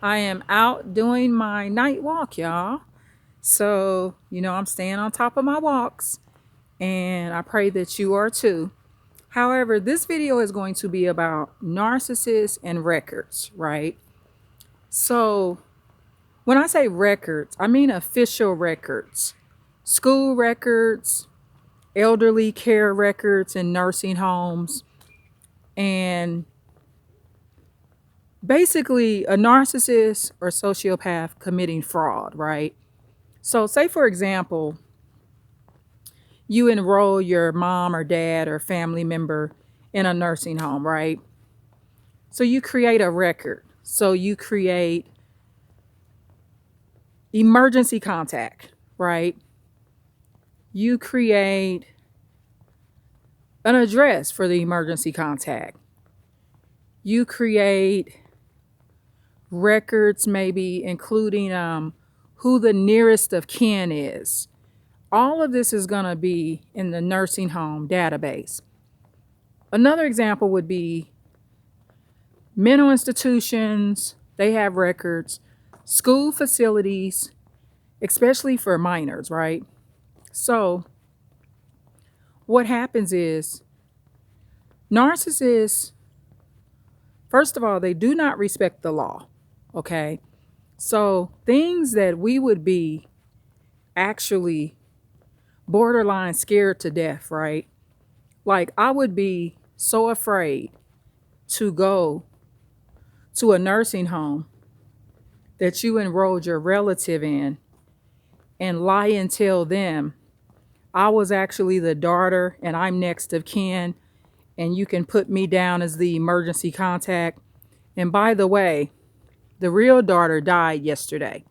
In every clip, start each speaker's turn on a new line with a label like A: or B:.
A: I am out doing my night walk, y'all. So, I'm staying on top of my walks and I pray that you are too. However, this video is going to be about narcissists and records, right? So, when I say records, I mean official records, school records, elderly care records in nursing homes, and basically a narcissist or sociopath committing fraud, right? So, say for example, you enroll your mom or dad or family member in a nursing home, right? So, you create a record. So, you create emergency contact, right? You create an address for the emergency contact. You create records, maybe including who the nearest of kin is. All of this is going to be in the nursing home database. Another example would be mental institutions, they have records, school facilities, especially for minors, right? So, what happens is narcissists, first of all, they do not respect the law, okay? So, things that we would be actually borderline scared to death, right? Like, I would be so afraid to go to a nursing home that you enrolled your relative in and lie and tell them I was actually the daughter and I'm next of kin and you can put me down as the emergency contact. And by the way, the real daughter died yesterday.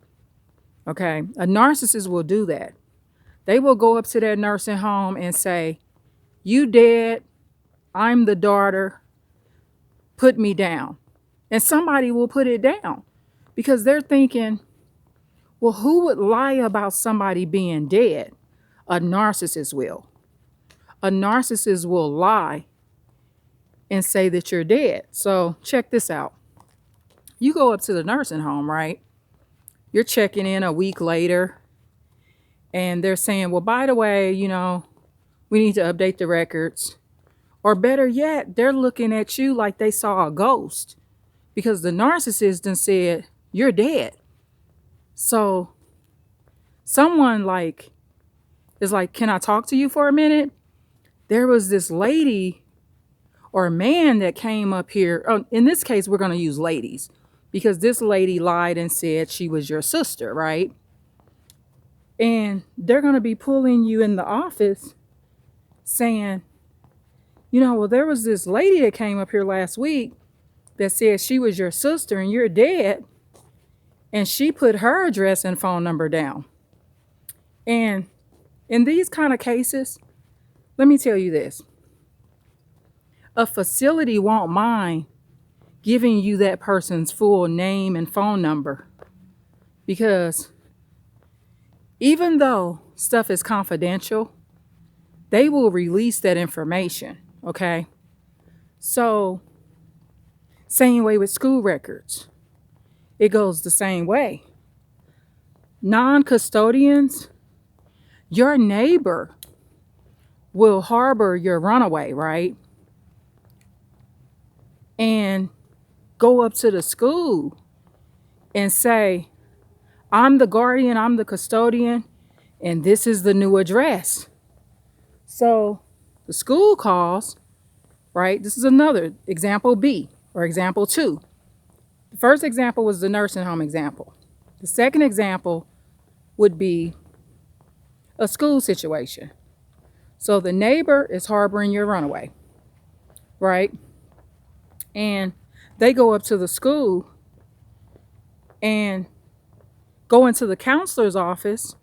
A: Okay. A narcissist will do that. They will go up to that nursing home and say, "You dead. I'm the daughter. Put me down." And somebody will put it down because they're thinking, well, who would lie about somebody being dead? A narcissist will. A narcissist will lie and say that you're dead. So check this out. You go up to the nursing home, right? You're checking in a week later and they're saying, well, by the way, we need to update the records. Or better yet, they're looking at you like they saw a ghost because the narcissist done said, you're dead. So someone is like, can I talk to you for a minute? There was this lady or man that came up here. Oh, in this case, we're going to use ladies because this lady lied and said she was your sister, right? And they're going to be pulling you in the office saying, well, there was this lady that came up here last week that said she was your sister and you're dead. And she put her address and phone number down. And in these kind of cases, let me tell you this. A facility won't mind giving you that person's full name and phone number because even though stuff is confidential, they will release that information, okay? So, same way with school records. It goes the same way. Non-custodians, your neighbor will harbor your runaway, right? And go up to the school and say, I'm the guardian, I'm the custodian, and this is the new address. So the school calls, right? This is another example B or example 2. The first example was the nursing home example. The second example would be a school situation. So the neighbor is harboring your runaway, right? And they go up to the school and go into the counselor's office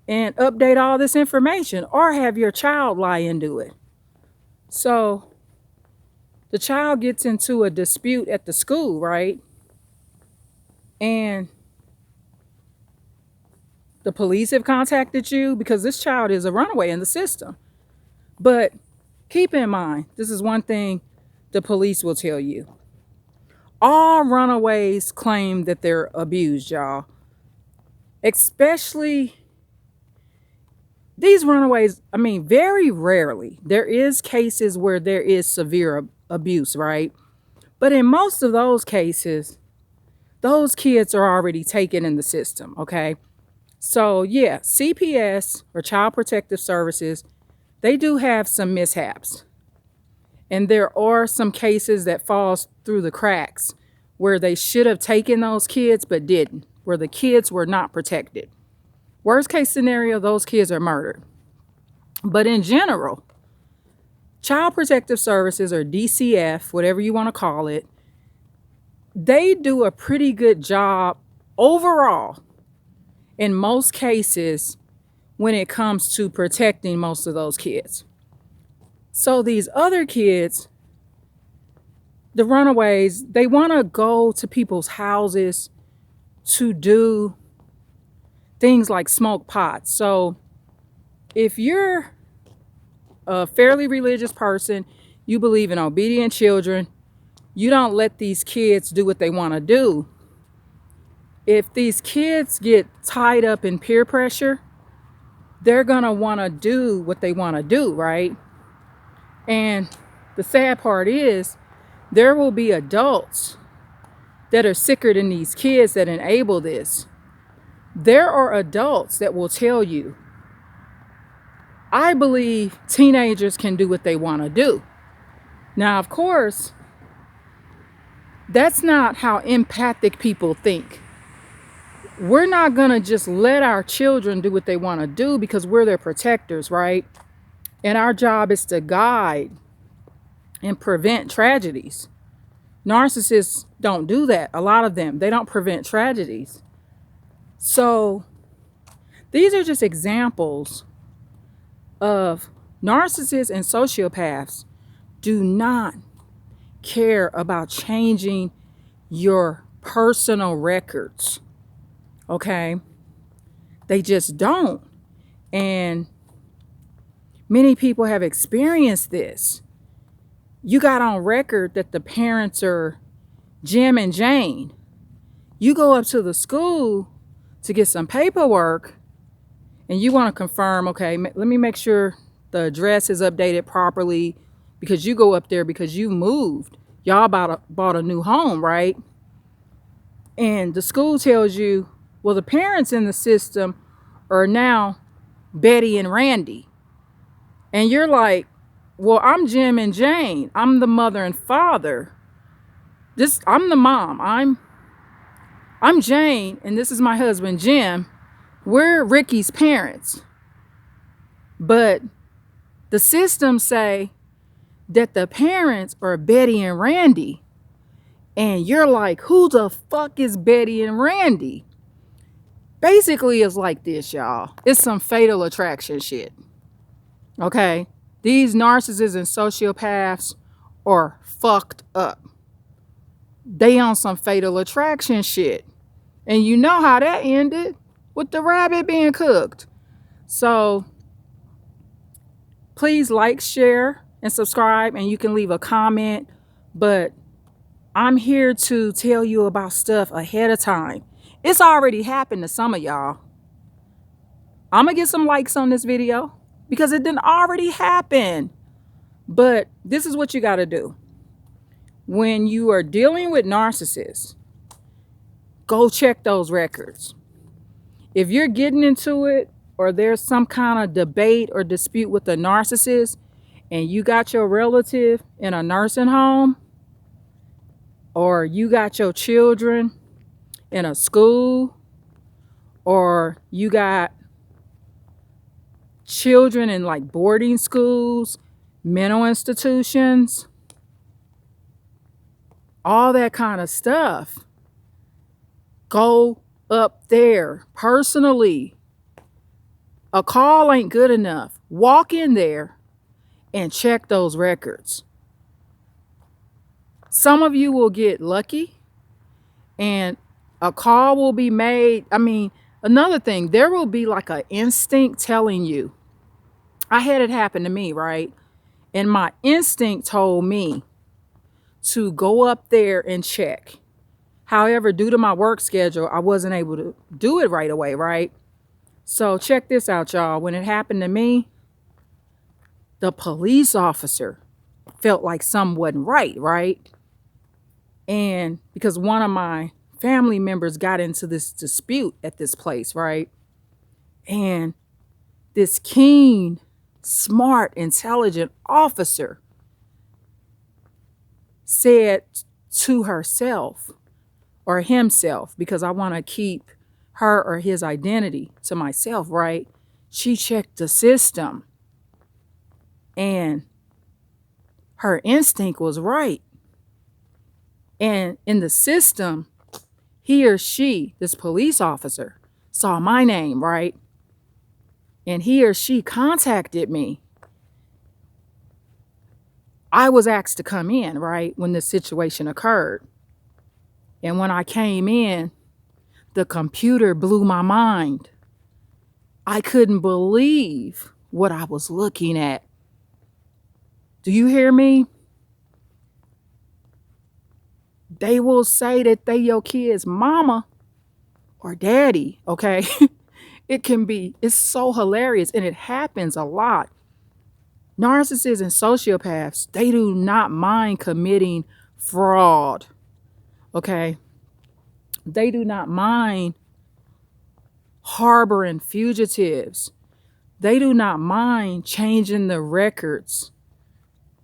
A: and update all this information or have your child lie into it. So the child gets into a dispute at the school, right? And the police have contacted you because this child is a runaway in the system. But keep in mind, this is one thing the police will tell you. All runaways claim that they're abused, y'all. Especially these runaways, I mean, very rarely. There is cases where there is severe abuse, right? But in most of those cases, those kids are already taken in the system, okay? So, yeah, CPS or Child Protective Services, they do have some mishaps. And there are some cases that falls through the cracks where they should have taken those kids but didn't, where the kids were not protected. Worst case scenario, those kids are murdered. But in general, Child Protective Services, or DCF, whatever you want to call it, they do a pretty good job overall in most cases when it comes to protecting most of those kids. So these other kids, the runaways, they want to go to people's houses to do things like smoke pot. So if you're a fairly religious person, you believe in obedient children, you don't let these kids do what they want to do. If these kids get tied up in peer pressure, they're going to want to do what they want to do, right? And the sad part is there will be adults that are sicker than these kids that enable this. There are adults that will tell you, I believe teenagers can do what they want to do. Now, of course, that's not how empathic people think. We're not going to just let our children do what they want to do because we're their protectors, right? And our job is to guide and prevent tragedies. Narcissists don't do that. A lot of them, they don't prevent tragedies. So these are just examples of narcissists and sociopaths do not care about changing your personal records. Okay? They just don't. And many people have experienced this. You got on record that the parents are Jim and Jane. You go up to the school to get some paperwork and you want to confirm, okay, let me make sure the address is updated properly, because you go up there because you moved. Y'all bought a new home, right? And the school tells you, well, the parents in the system are now Betty and Randy. And you're like, well, I'm Jim and Jane. I'm the mother and father. I'm the mom. I'm Jane, and this is my husband, Jim. We're Ricky's parents. But the systems say that the parents are Betty and Randy. And you're like, who the fuck is Betty and Randy? Basically, it's like this, y'all. It's some fatal attraction shit. Okay? These narcissists and sociopaths are fucked up. They on some fatal attraction shit. And you know how that ended, with the rabbit being cooked. So please like, share, and subscribe, and you can leave a comment. But I'm here to tell you about stuff ahead of time. It's already happened to some of y'all. I'm going to get some likes on this video because it didn't already happen. But this is what you got to do. When you are dealing with narcissists, go check those records. If you're getting into it, or there's some kind of debate or dispute with a narcissist, and you got your relative in a nursing home, or you got your children in a school, or you got children in like boarding schools, mental institutions, all that kind of stuff, go up there personally. A call ain't good enough. Walk in there and check those records. Some of you will get lucky and a call will be made. I mean, another thing, there will be like an instinct telling you. I had it happen to me, right? And my instinct told me to go up there and check. However, due to my work schedule, I wasn't able to do it right away, right? So check this out, y'all. When it happened to me, the police officer felt like something wasn't right, right? And because one of my family members got into this dispute at this place, right? And this keen, smart, intelligent officer said to herself or himself, because I want to keep her or his identity to myself, right? She checked the system and her instinct was right. And in the system, he or she, this police officer, saw my name, right? And he or she contacted me. I was asked to come in, right, when this situation occurred. And when I came in, the computer blew my mind. I couldn't believe what I was looking at. Do you hear me? They will say that they your kid's mama or daddy, okay? It's so hilarious and it happens a lot. Narcissists and sociopaths, they do not mind committing fraud, okay? They do not mind harboring fugitives. They do not mind changing the records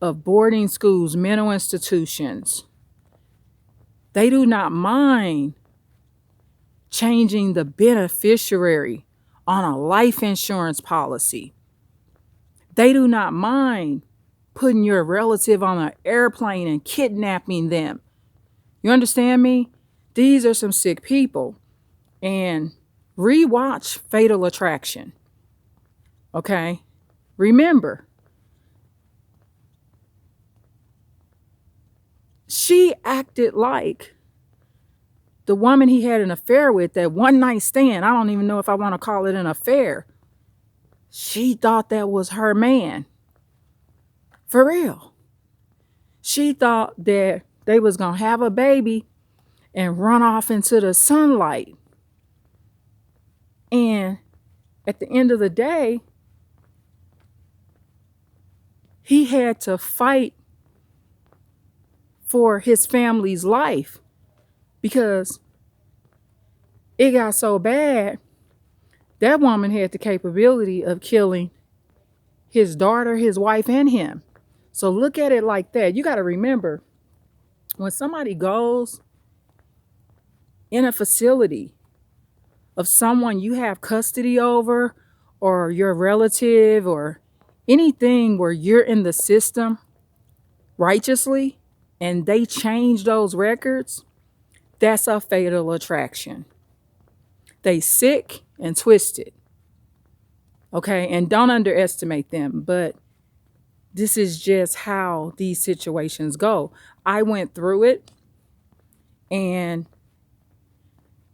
A: of boarding schools, mental institutions. They do not mind changing the beneficiary on a life insurance policy. They do not mind putting your relative on an airplane and kidnapping them. You understand me? These are some sick people. And rewatch Fatal Attraction. Okay? Remember, she acted like the woman he had an affair with, that one night stand. I don't even know if I want to call it an affair. She thought that was her man. For real. She thought that they was going to have a baby and run off into the sunlight. And at the end of the day, he had to fight for his family's life because it got so bad. That woman had the capability of killing his daughter, his wife, and him. So look at it like that. You got to remember, when somebody goes in a facility of someone you have custody over, or your relative, or anything where you're in the system righteously, and they change those records, that's a fatal attraction. They sick and twisted. Okay, and don't underestimate them, but this is just how these situations go. I went through it, and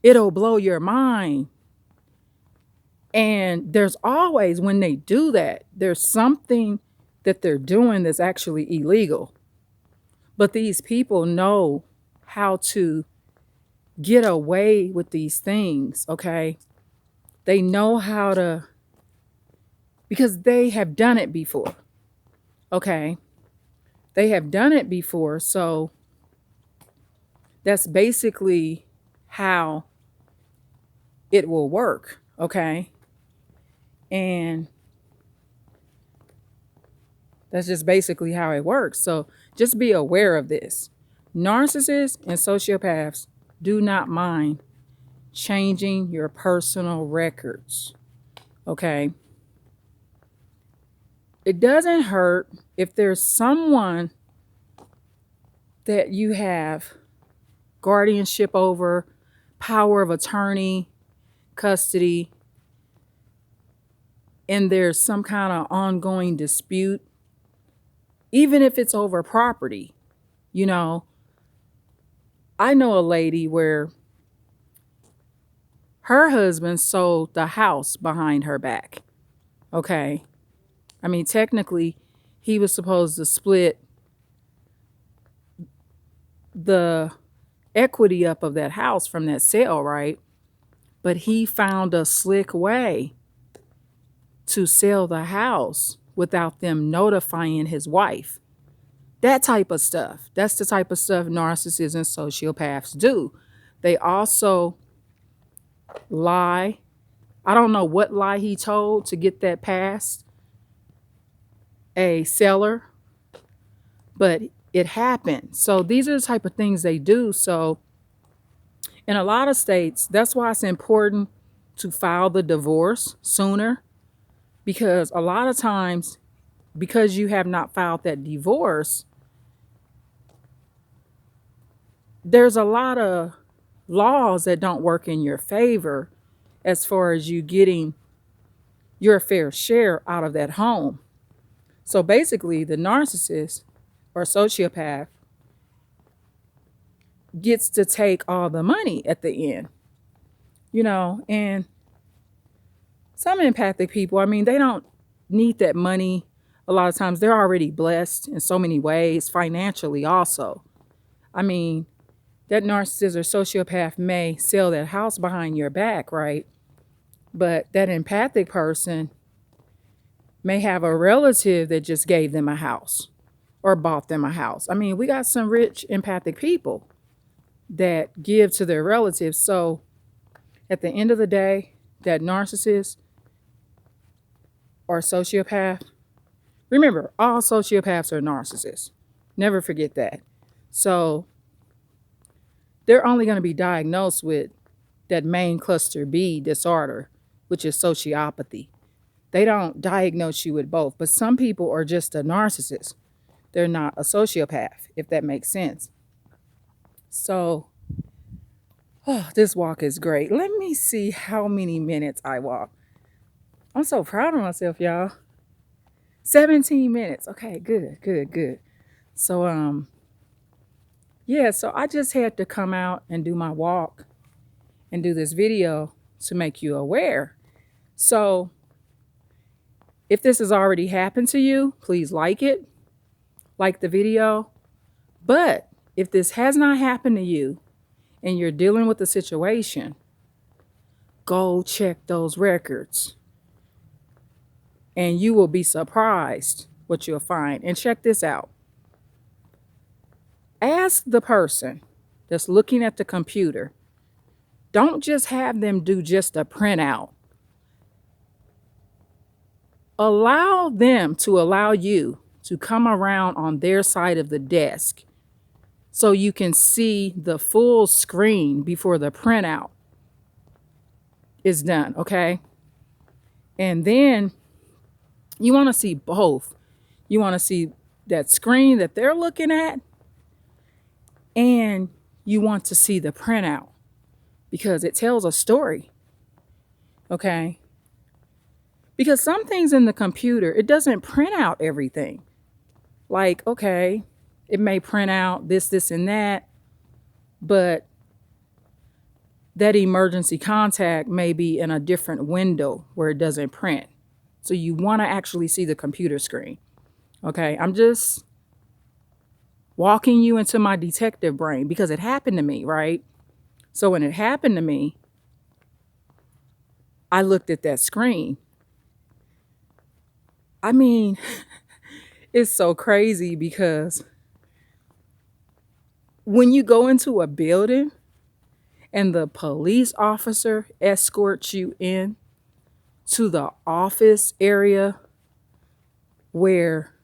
A: it'll blow your mind. And there's always, when they do that, there's something that they're doing that's actually illegal. But these people know how to get away with these things, okay? They know how to, because they have done it before, okay? They have done it before, so that's basically how it will work, okay? And that's just basically how it works. So just be aware of this. Narcissists and sociopaths do not mind changing your personal records, okay? It doesn't hurt if there's someone that you have guardianship over, power of attorney, custody, and there's some kind of ongoing dispute, even if it's over property. You know, I know a lady where her husband sold the house behind her back. Okay. I mean, technically, he was supposed to split the equity up of that house from that sale, right? But he found a slick way to sell the house without them notifying his wife. That type of stuff. That's the type of stuff narcissists and sociopaths do. They also lie. I don't know what lie he told to get that past a seller, but it happened. So these are the type of things they do. So in a lot of states, that's why it's important to file the divorce sooner, because a lot of times, because you have not filed that divorce, there's a lot of laws that don't work in your favor as far as you getting your fair share out of that home. So basically, the narcissist or sociopath gets to take all the money at the end, and some empathic people, I mean, they don't need that money. A lot of times they're already blessed in so many ways, financially also. I mean, that narcissist or sociopath may sell that house behind your back, right? But that empathic person may have a relative that just gave them a house or bought them a house. I mean, we got some rich empathic people that give to their relatives. So at the end of the day, that narcissist or sociopath, remember, all sociopaths are narcissists. Never forget that. So they're only going to be diagnosed with that main cluster B disorder, which is sociopathy. They don't diagnose you with both, but some people are just a narcissist. They're not a sociopath, if that makes sense. So, this walk is great. Let me see how many minutes I walk. I'm so proud of myself, y'all. 17 minutes. Okay, good. So, yeah, so I just had to come out and do my walk and do this video to make you aware. So, if this has already happened to you, please like the video. But if this has not happened to you and you're dealing with the situation, go check those records. And you will be surprised what you'll find. And check this out. Ask the person that's looking at the computer. Don't just have them do just a printout. Allow them to allow you to come around on their side of the desk so you can see the full screen before the printout is done, okay? And then you want to see both. You want to see that screen that they're looking at, and you want to see the printout because it tells a story, okay? Because some things in the computer, it doesn't print out everything. Like, okay, it may print out this, and that, but that emergency contact may be in a different window where it doesn't print. So you want to actually see the computer screen. Okay, I'm just walking you into my detective brain because it happened to me, right? So when it happened to me, I looked at that screen. I mean, it's so crazy because when you go into a building and the police officer escorts you in to the office area where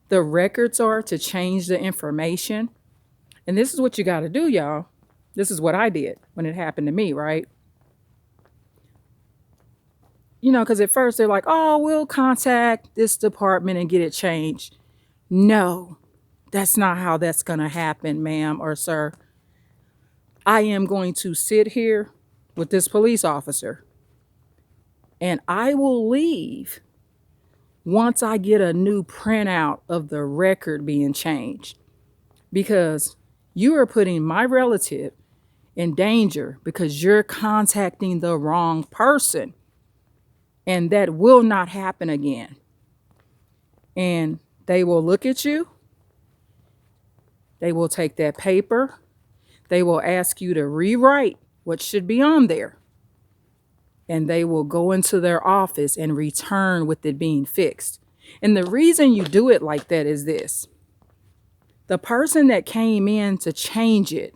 A: the records are to change the information. And this is what you got to do, y'all. This is what I did when it happened to me, right? Because at first they're like, oh, we'll contact this department and get it changed. No, that's not how that's going to happen, ma'am or sir. I am going to sit here with this police officer and I will leave once I get a new printout of the record being changed, because you are putting my relative in danger because you're contacting the wrong person, and that will not happen again. And they will look at you. They will take that paper. They will ask you to rewrite what should be on there. And they will go into their office and return with it being fixed. And the reason you do it like that is this. The person that came in to change it,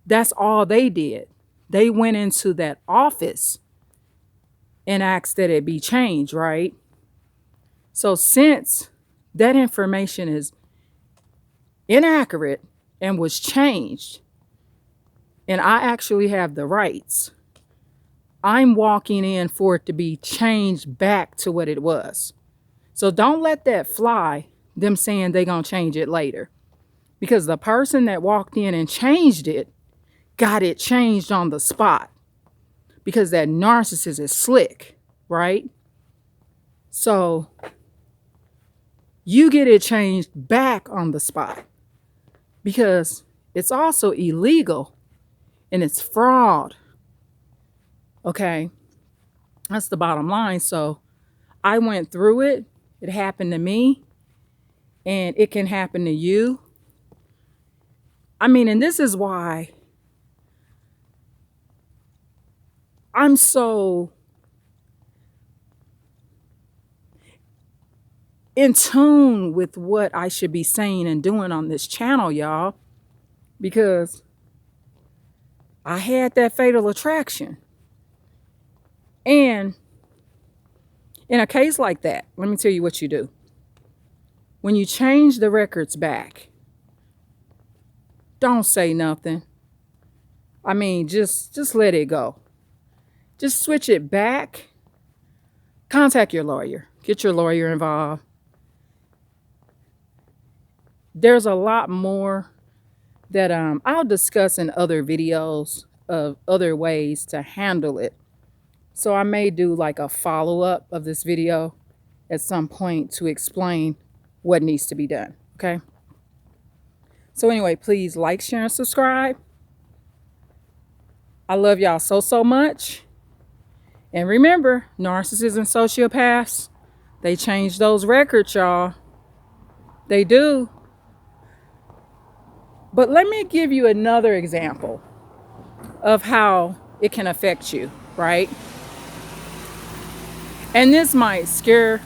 A: that's all they did. They went into that office and asked that it be changed, right? So since that information is inaccurate and was changed, and I actually have the rights, I'm walking in for it to be changed back to what it was. So don't let that fly, them saying they're going to change it later. Because the person that walked in and changed it got it changed on the spot. Because that narcissist is slick, right? So you get it changed back on the spot. Because it's also illegal and it's fraud. Okay? That's the bottom line. So I went through it. It happened to me. And it can happen to you. I mean, and this is why I'm so in tune with what I should be saying and doing on this channel, y'all. Because I had that fatal attraction. And in a case like that, let me tell you what you do. When you change the records back, don't say nothing. I mean, just let it go. Just switch it back. Contact your lawyer. Get your lawyer involved. There's a lot more that I'll discuss in other videos of other ways to handle it. So I may do like a follow-up of this video at some point to explain what needs to be done, okay? So anyway, please like, share, and subscribe. I love y'all so much. And remember, narcissists and sociopaths, they change those records, y'all. They do. But let me give you another example of how it can affect you, right? And this might scare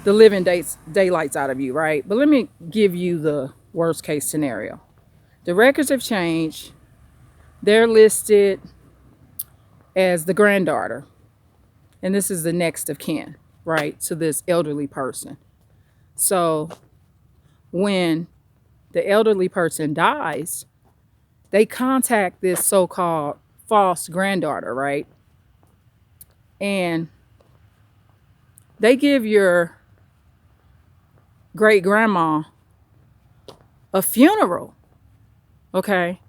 A: the living daylights out of you, right? But let me give you the worst case scenario. The records have changed. They're listed as the granddaughter. And this is the next of kin, right, to this elderly person. So when the elderly person dies, they contact this so-called false granddaughter, right? And they give your great grandma a funeral. Okay.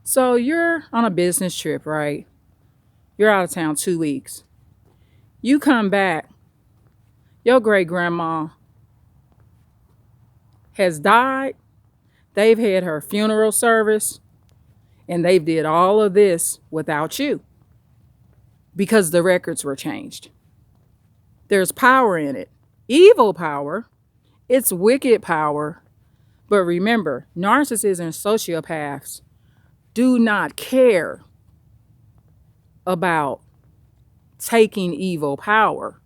A: So you're on a business trip, right? You're out of town 2 weeks. You come back, your great grandma has died. They've had her funeral service, and they've did all of this without you because the records were changed. There's power in it. Evil power. It's wicked power. But remember, narcissists and sociopaths do not care about taking evil power.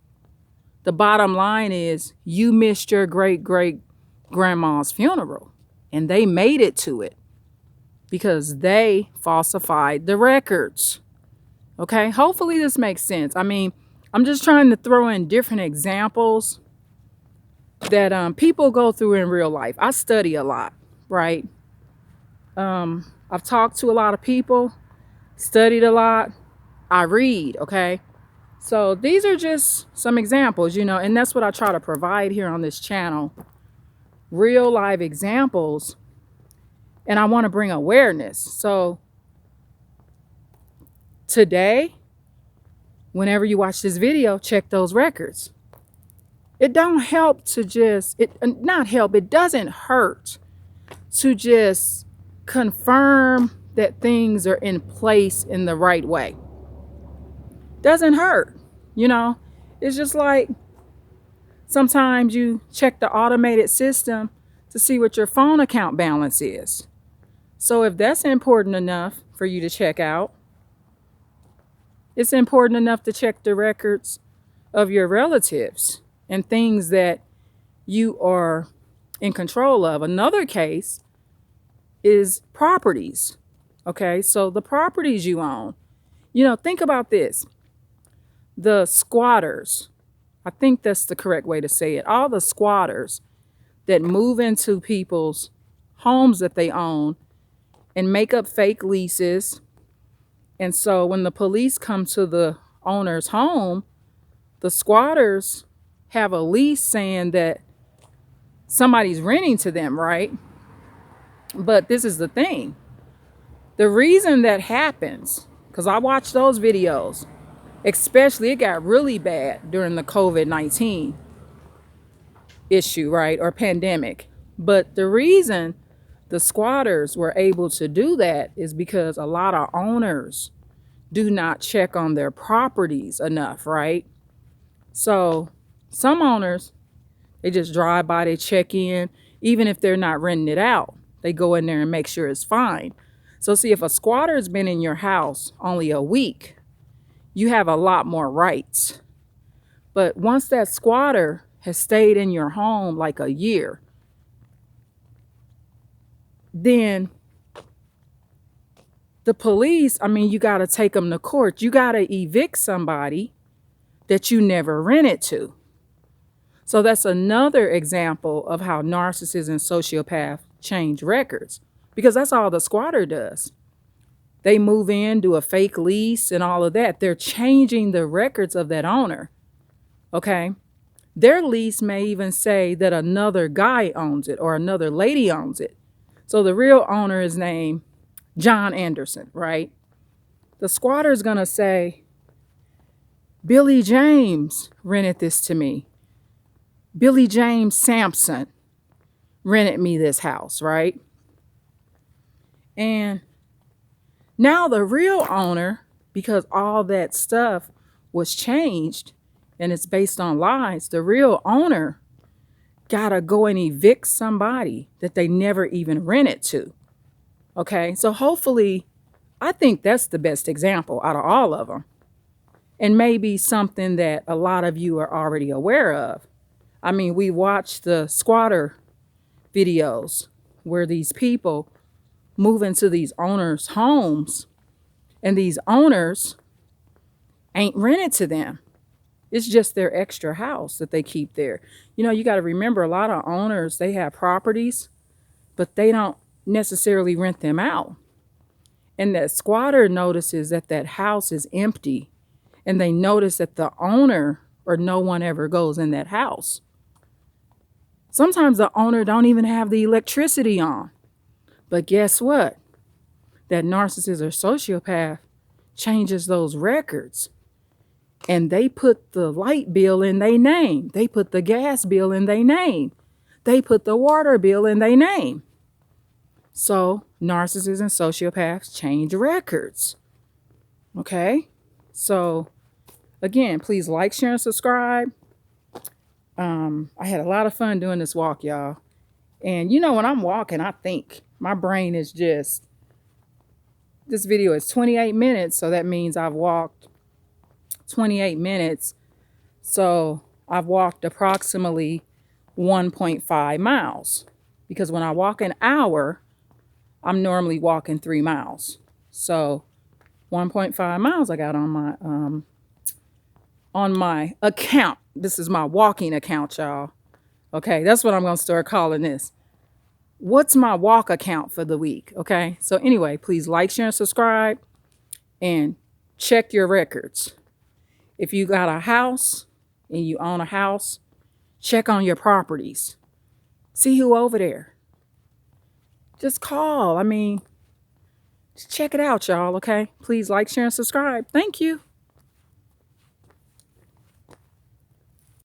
A: The bottom line is you missed your great-great-grandma's funeral, and they made it to it because they falsified the records. Okay, hopefully this makes sense. I mean, I'm just trying to throw in different examples that people go through in real life. I study a lot, right? I've talked to a lot of people, studied a lot. I read, okay? So these are just some examples, you know, and that's what I try to provide here on this channel. Real life examples. And I want to bring awareness. So today, whenever you watch this video, check those records. It don't help to just, it doesn't hurt to just confirm that things are in place in the right way. Doesn't hurt, you know. It's just like sometimes you check the automated system to see what your phone account balance is. So if that's important enough for you to check out, it's important enough to check the records of your relatives and things that you are in control of. Another case is properties. Okay, so the properties you own. Think about this. The squatters, I think that's the correct way to say it. All the squatters that move into people's homes that they own and make up fake leases. And so when the police come to the owner's home, the squatters have a lease saying that somebody's renting to them, right? But this is the thing. The reason that happens, because I watched those videos, especially it got really bad during the COVID-19 issue, right? Or pandemic. But the reason the squatters were able to do that is because a lot of owners do not check on their properties enough, right? So some owners, they just drive by, they check in, even if they're not renting it out. They go in there and make sure it's fine. So see, if a squatter has been in your house only a week, you have a lot more rights. But once that squatter has stayed in your home like a year, then the police, you got to take them to court. You got to evict somebody that you never rented to. So that's another example of how narcissists and sociopaths change records, because that's all the squatter does. They move in, do a fake lease and all of that. They're changing the records of that owner. Okay. Their lease may even say that another guy owns it or another lady owns it. So the real owner is named John Anderson, right? The squatter is going to say, Billy James rented this to me. Billy James Sampson rented me this house, right? And now the real owner, because all that stuff was changed and it's based on lies, the real owner gotta go and evict somebody that they never even rented to. Okay, so hopefully, I think that's the best example out of all of them. And maybe something that a lot of you are already aware of. We watched the squatter videos where these people move into these owners' homes and these owners ain't rented to them. It's just their extra house that they keep there. You got to remember, a lot of owners, they have properties, but they don't necessarily rent them out. And that squatter notices that that house is empty, and they notice that the owner or no one ever goes in that house. Sometimes the owner don't even have the electricity on. But guess what? That narcissist or sociopath changes those records. And they put the light bill in their name. They put the gas bill in their name. They put the water bill in their name. So narcissists and sociopaths change records. Okay? So again, please like, share, and subscribe. I had a lot of fun doing this walk, y'all. And when I'm walking, I think my brain is just, this video is 28 minutes. So that means I've walked 28 minutes. So I've walked approximately 1.5 miles, because when I walk an hour, I'm normally walking 3 miles. So 1.5 miles I got on my account. This is my walking account, y'all. Okay, that's what I'm going to start calling this. What's my walk account for the week? Okay, so anyway, please like, share, and subscribe, and check your records. If you got a house and you own a house, check on your properties. See who over there. Just call. Just check it out, y'all, okay? Please like, share, and subscribe. Thank you.